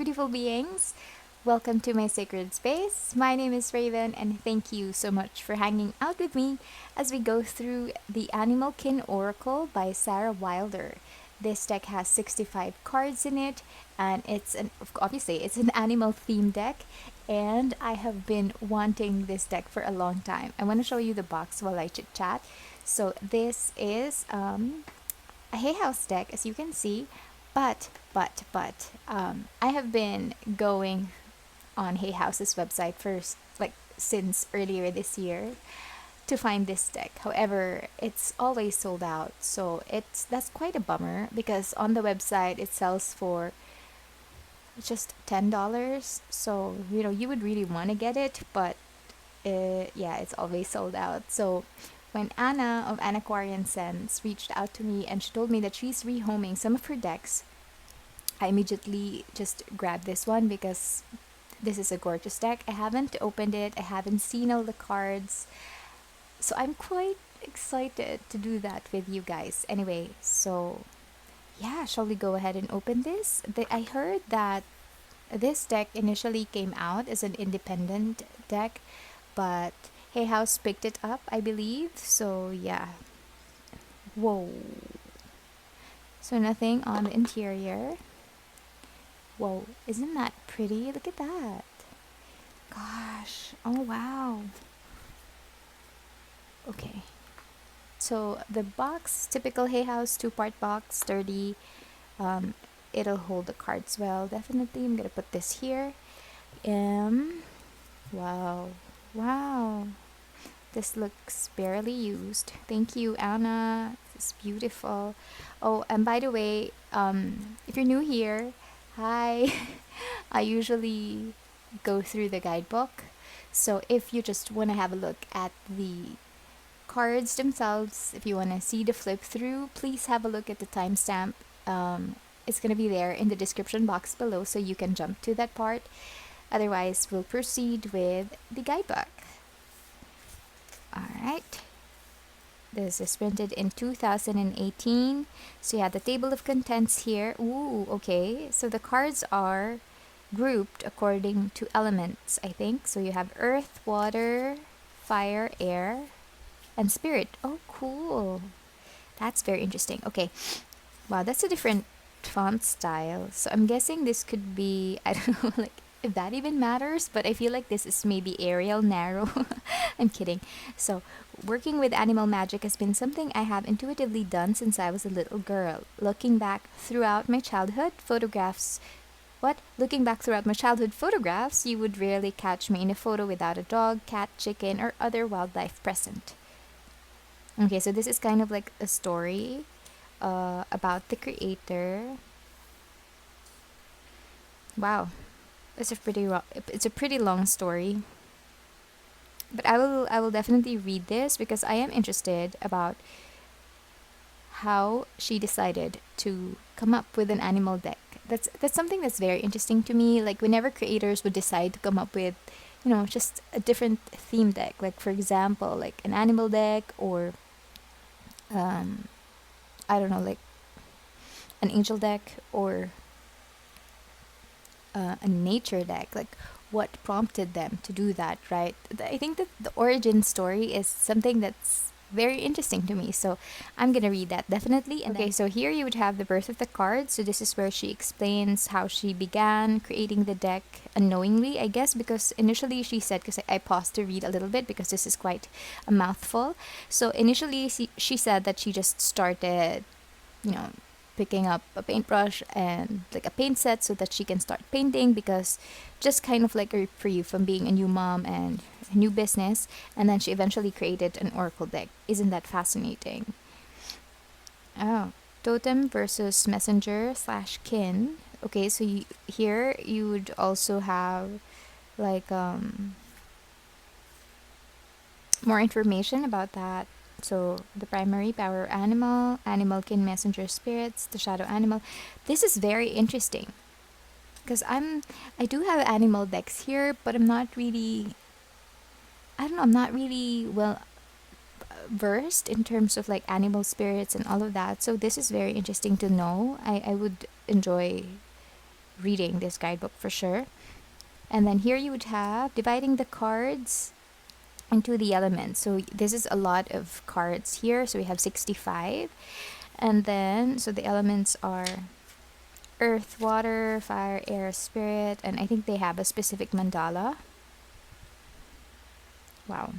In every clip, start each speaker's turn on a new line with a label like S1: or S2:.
S1: beautiful beings. Welcome to my sacred space. My name is Raven, and thank you so much for hanging out with me as we go through the Animal Kin Oracle by Sarah Wilder. This deck has 65 cards in it, and obviously it's an animal theme deck. And I have been wanting this deck for a long time. I want to show you the box while I chit chat. So this is a Hay House deck, as you can see. But I have been going on Hay House's website first, like since earlier this year, to find this deck. However, it's always sold out, so that's quite a bummer because on the website it sells for just $10. So you would really want to get it, but yeah, it's always sold out. So when Anna of Anaquarian Sense reached out to me and she told me that she's rehoming some of her decks, I immediately just grabbed this one because this is a gorgeous deck. I haven't opened it, I haven't seen all the cards, so I'm quite excited to do that with you guys. Anyway, so yeah, shall we go ahead and open this? I heard that this deck initially came out as an independent deck, but Hay House picked it up, I believe. So yeah. Whoa. So nothing on the interior. Whoa, isn't that pretty? Look at that. Gosh. Oh wow. Okay. So the box, typical Hay House 2-part box, sturdy. It'll hold the cards well. Definitely. I'm gonna put this here. Wow. Wow. This looks barely used. Thank you, Anna. This is beautiful. Oh, and by the way, if you're new here, hi. I usually go through the guidebook. So if you just want to have a look at the cards themselves, if you want to see the flip through, please have a look at the timestamp. It's going to be there in the description box below, so you can jump to that part. Otherwise, we'll proceed with the guidebook. Alright. This is printed in 2018. So you have the table of contents here. Ooh, okay. So the cards are grouped according to elements, I think. So you have earth, water, fire, air, and spirit. Oh, cool. That's very interesting. Okay. Wow, that's a different font style. So I'm guessing this could be, I don't know, like, if that even matters, but I feel like this is maybe Arial narrow. I'm kidding. So, working with animal magic has been something I have intuitively done since I was a little girl. Looking back throughout my childhood photographs, you would rarely catch me in a photo without a dog, cat, chicken, or other wildlife present. Okay, so this is kind of like a story about the creator. Wow. It's a pretty long story, but I will definitely read this because I am interested about how she decided to come up with an animal deck. That's something that's very interesting to me. Like whenever creators would decide to come up with, just a different theme deck. Like for example, like an animal deck or I don't know, like an angel deck or a nature deck, like what prompted them to do that, right? I think that the origin story is something that's very interesting to me, so I'm gonna read that definitely. And okay, so here you would have the birth of the card. So this is where she explains how she began creating the deck unknowingly, I guess, because initially she said, because I paused to read a little bit because this is quite a mouthful. So initially she said that she just started, picking up a paintbrush and like a paint set so that she can start painting, because just kind of like a reprieve from being a new mom and a new business. And then she eventually created an oracle deck. Isn't that fascinating? Oh, totem versus messenger slash kin. Okay, so here you would also have like more information about that. So the primary power animal, animal kin, messenger spirits, the shadow animal. This is very interesting because I do have animal decks here, but I'm not really, I don't know, I'm not really well versed in terms of like animal spirits and all of that. So this is very interesting to know. I would enjoy reading this guidebook for sure. And then here you would have dividing the cards into the elements. So this is a lot of cards here. So we have 65. And then, so the elements are earth, water, fire, air, spirit. And I think they have a specific mandala. Wow.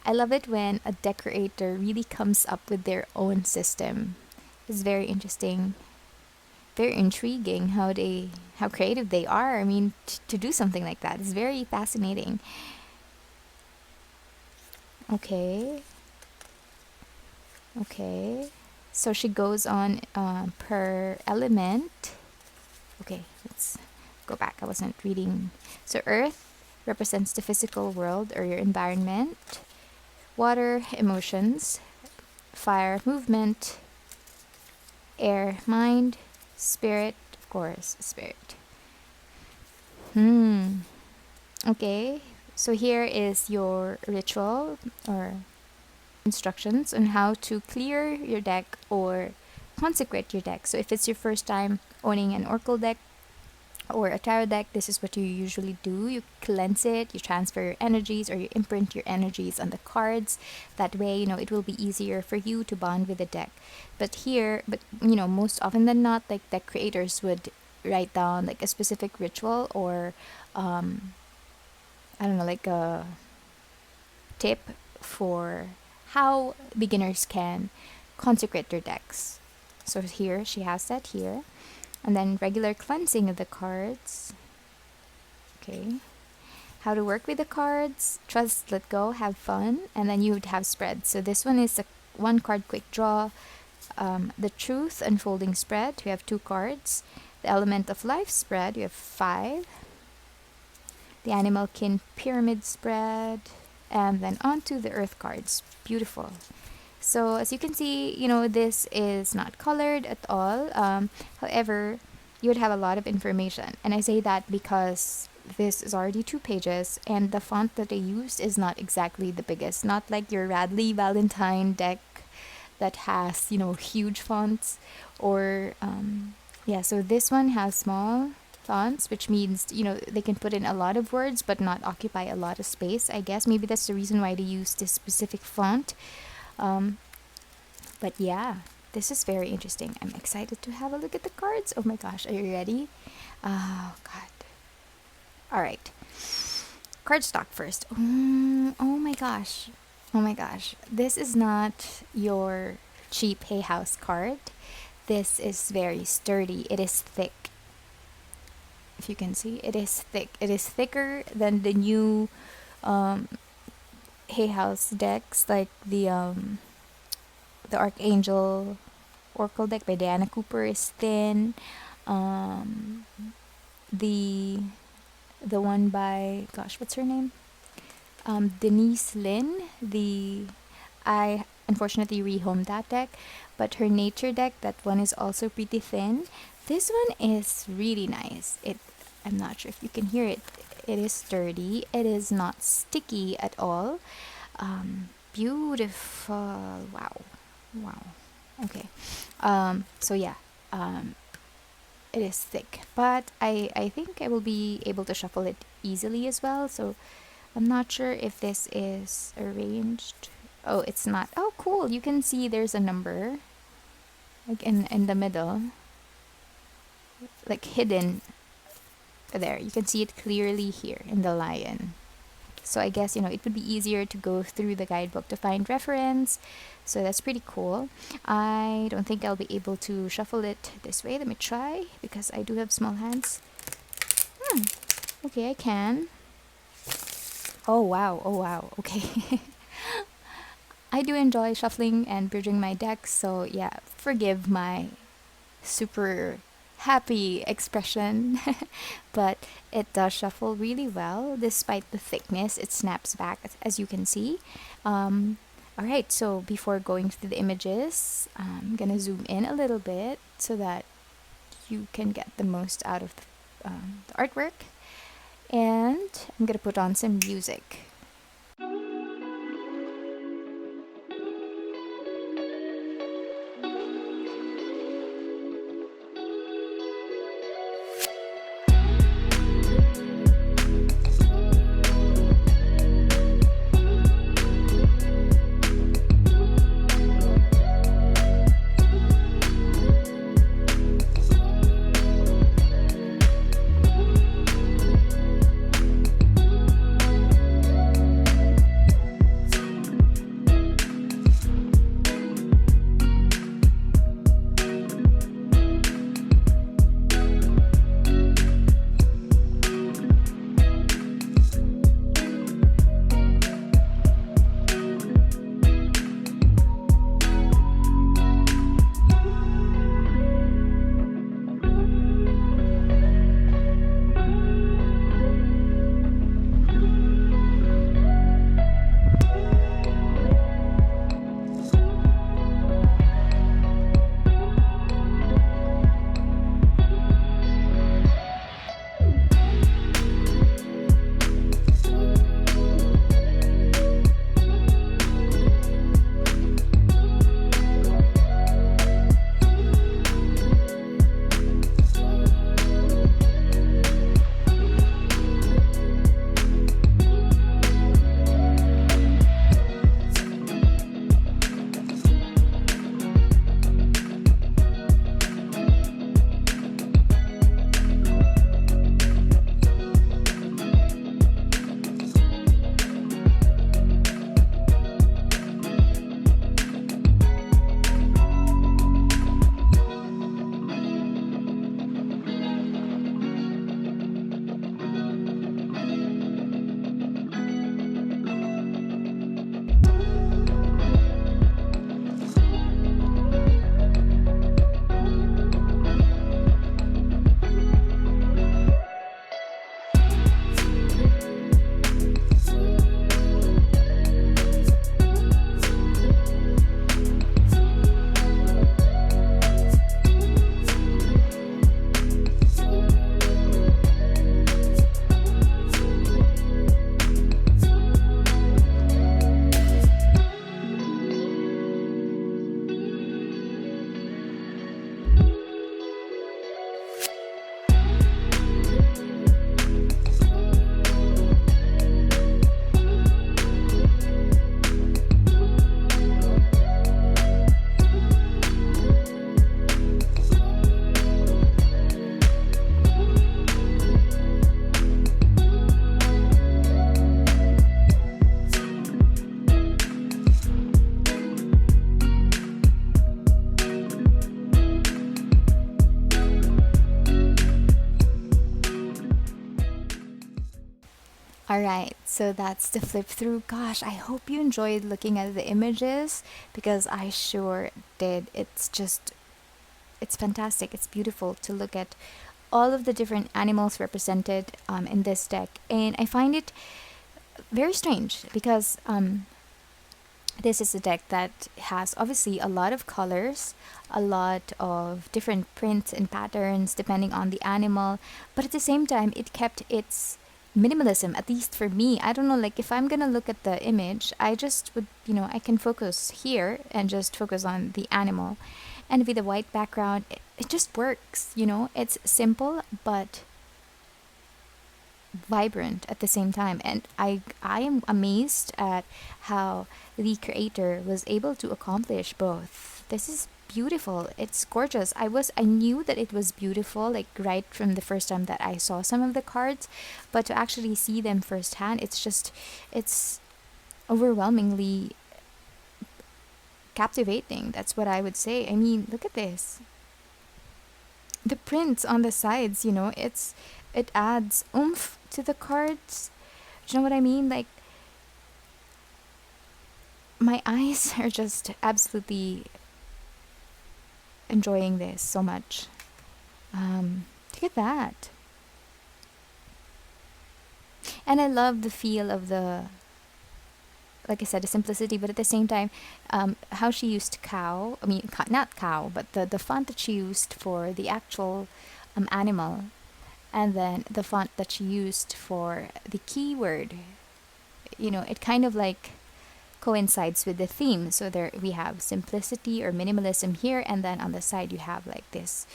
S1: I love it when a decorator really comes up with their own system. It's very interesting, very intriguing how creative they are. I mean, to do something like that is very fascinating. Okay. Okay. So she goes on per element. Okay, let's go back. I wasn't reading. So earth represents the physical world or your environment. Water, emotions. Fire, movement. Air, mind. Spirit, of course, spirit. Okay, so here is your ritual or instructions on how to clear your deck or consecrate your deck. So if it's your first time owning an oracle deck or a tarot deck, this is what you usually do. You cleanse it, you transfer your energies, or you imprint your energies on the cards. That way, it will be easier for you to bond with the deck. But most often than not, like deck creators would write down like a specific ritual or I don't know, like a tip for how beginners can consecrate their decks. So here she has that here. And then regular cleansing of the cards. Okay. How to work with the cards. Trust, let go, have fun. And then you would have spreads. So this one is a one card quick draw. The truth unfolding spread. We have 2 cards. The element of life spread. We have 5. The animal kin pyramid spread. And then onto the earth cards. Beautiful. So as you can see, this is not colored at all. However, you would have a lot of information. And I say that because this is already 2 pages and the font that I used is not exactly the biggest. Not like your Radley Valentine deck that has, huge fonts. Or, so this one has small fonts, which means, they can put in a lot of words but not occupy a lot of space, I guess. Maybe that's the reason why they use this specific font. But yeah, this is very interesting. I'm excited to have a look at the cards. Oh my gosh, are you ready? Oh god. All right. Cardstock first. Oh my gosh. Oh my gosh. This is not your cheap Hay House card. This is very sturdy. It is thick. If you can see, it is thick. It is thicker than the new Hay House decks, like the Archangel Oracle deck by Diana Cooper is thin. The one by, gosh, what's her name? Denise Lin. I unfortunately rehomed that deck, but her nature deck, that one is also pretty thin. This one is really nice. I'm not sure if you can hear it. It is sturdy. It is not sticky at all. Beautiful. Wow. Okay. So yeah. It is thick, but I think I will be able to shuffle it easily as well. So I'm not sure if this is arranged. Oh, it's not. Oh, cool. You can see there's a number like in the middle, like hidden there. You can see it clearly here in the lion. So I guess, it would be easier to go through the guidebook to find reference. So that's pretty cool. I don't think I'll be able to shuffle it this way. Let me try, because I do have small hands. Okay, I can. Oh wow. Okay. I do enjoy shuffling and bridging my decks, so yeah, forgive my super happy expression. But it does shuffle really well. Despite the thickness, it snaps back, as you can see. Alright, so before going through the images, I'm gonna zoom in a little bit so that you can get the most out of the artwork. And I'm gonna put on some music. All right, so that's the flip through. Gosh, I hope you enjoyed looking at the images because I sure did. It's fantastic. It's beautiful to look at all of the different animals represented in this deck. And I find it very strange because this is a deck that has obviously a lot of colors, a lot of different prints and patterns depending on the animal, but at the same time, it kept its minimalism, at least for me. I don't know, like if I'm gonna look at the image, I just would, I can focus here and just focus on the animal. And with a white background, it just works, It's simple, but vibrant at the same time, and I am amazed at how the creator was able to accomplish both. This is beautiful. It's gorgeous. I knew that it was beautiful like right from the first time that I saw some of the cards, but to actually see them firsthand, it's overwhelmingly captivating. That's what I would say. I mean, look at this. The prints on the sides, it adds oomph to the cards. Do you know what I mean? Like, my eyes are just absolutely enjoying this so much. Look at that. And I love the feel of like I said, the simplicity, but at the same time, how she used cow. I mean, not cow, but the font that she used for the actual animal, and then the font that she used for the keyword. It kind of like coincides with the theme. So there we have simplicity or minimalism here, and then on the side you have like this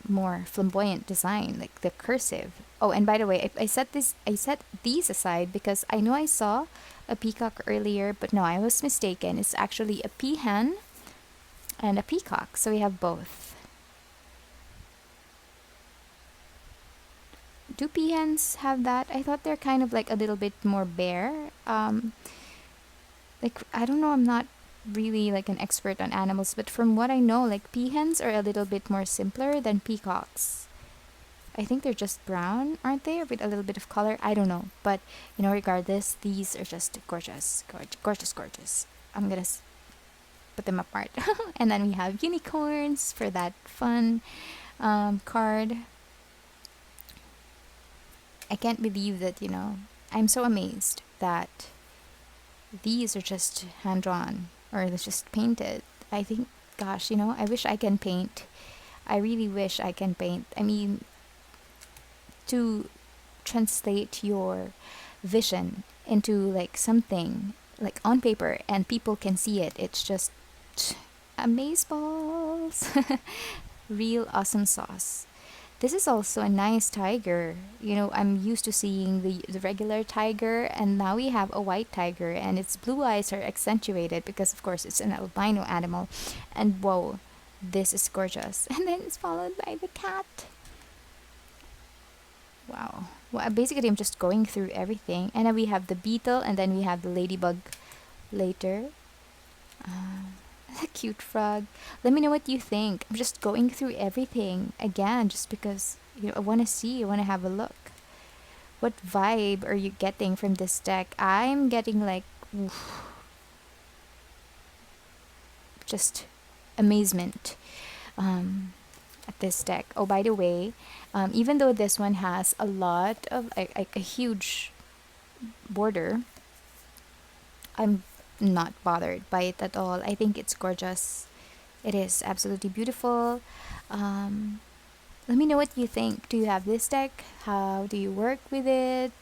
S1: more flamboyant design, like the cursive. Oh, and by the way, I set these aside because I know I saw a peacock earlier, but no, I was mistaken. It's actually a peahen and a peacock. So we have both. Do peahens have that? I thought they're kind of like a little bit more bare. Like I don't know, I'm not really like an expert on animals, but from what I know, like peahens are a little bit more simpler than peacocks. I think they're just brown, aren't they? Or with a little bit of color. I don't know. But, regardless, these are just gorgeous. Gorgeous, gorgeous, gorgeous. I'm going to put them apart. And then we have unicorns for that fun card. I can't believe that, I'm so amazed that these are just hand-drawn or they're just painted. I think, gosh, I wish I can paint. I really wish I can paint. I mean, to translate your vision into like something like on paper and people can see it, it's just amazeballs. Real awesome sauce. This is also a nice tiger. I'm used to seeing the regular tiger, and now we have a white tiger, and its blue eyes are accentuated because, of course, it's an albino animal. And whoa, this is gorgeous. And then it's followed by the cat. Wow. Well, basically, I'm just going through everything. And then we have the beetle, and then we have the ladybug later. A cute frog. Let me know what you think. I'm just going through everything again just because I want to see, I want to have a look. What vibe are you getting from this deck? I'm getting like just amazement at this deck. Oh, by the way, even though this one has a lot of a huge border, I'm not bothered by it at all. I think it's gorgeous. It is absolutely beautiful. Let me know what you think. Do you have this deck? How do you work with it?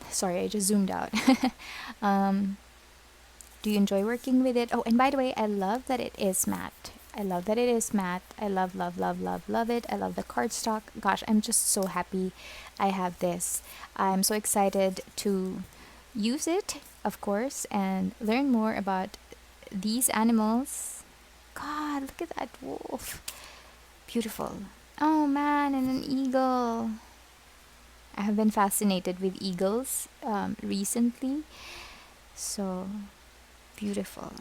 S1: Sorry, I just zoomed out. Do you enjoy working with it? Oh, and by the way, I love that it is matte. I love that it is matte. I love, love, love, love, love it. I love the cardstock. Gosh, I'm just so happy I have this. I'm so excited to use it, of course, and learn more about these animals. God, look at that wolf. Beautiful. Oh man, and an eagle. I have been fascinated with eagles recently. So beautiful.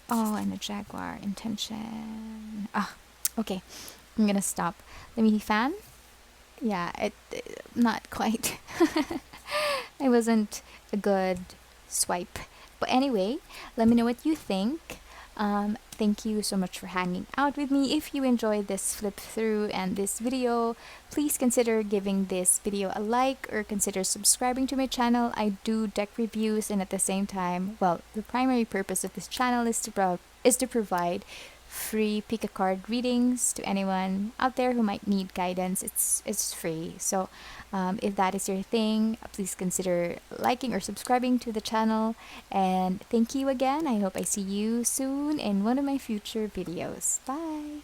S1: Oh, and a jaguar intention. Okay. I'm gonna stop. Let me fan. Yeah, not quite. I wasn't a good swipe. But anyway, let me know what you think. Thank you so much for hanging out with me. If you enjoyed this flip through and this video, please consider giving this video a like or consider subscribing to my channel. I do deck reviews, and at the same time, well, the primary purpose of this channel is to provide free pick a card readings to anyone out there who might need guidance. It's free. So if that is your thing, please consider liking or subscribing to the channel. And thank you again. I hope I see you soon in one of my future videos. Bye!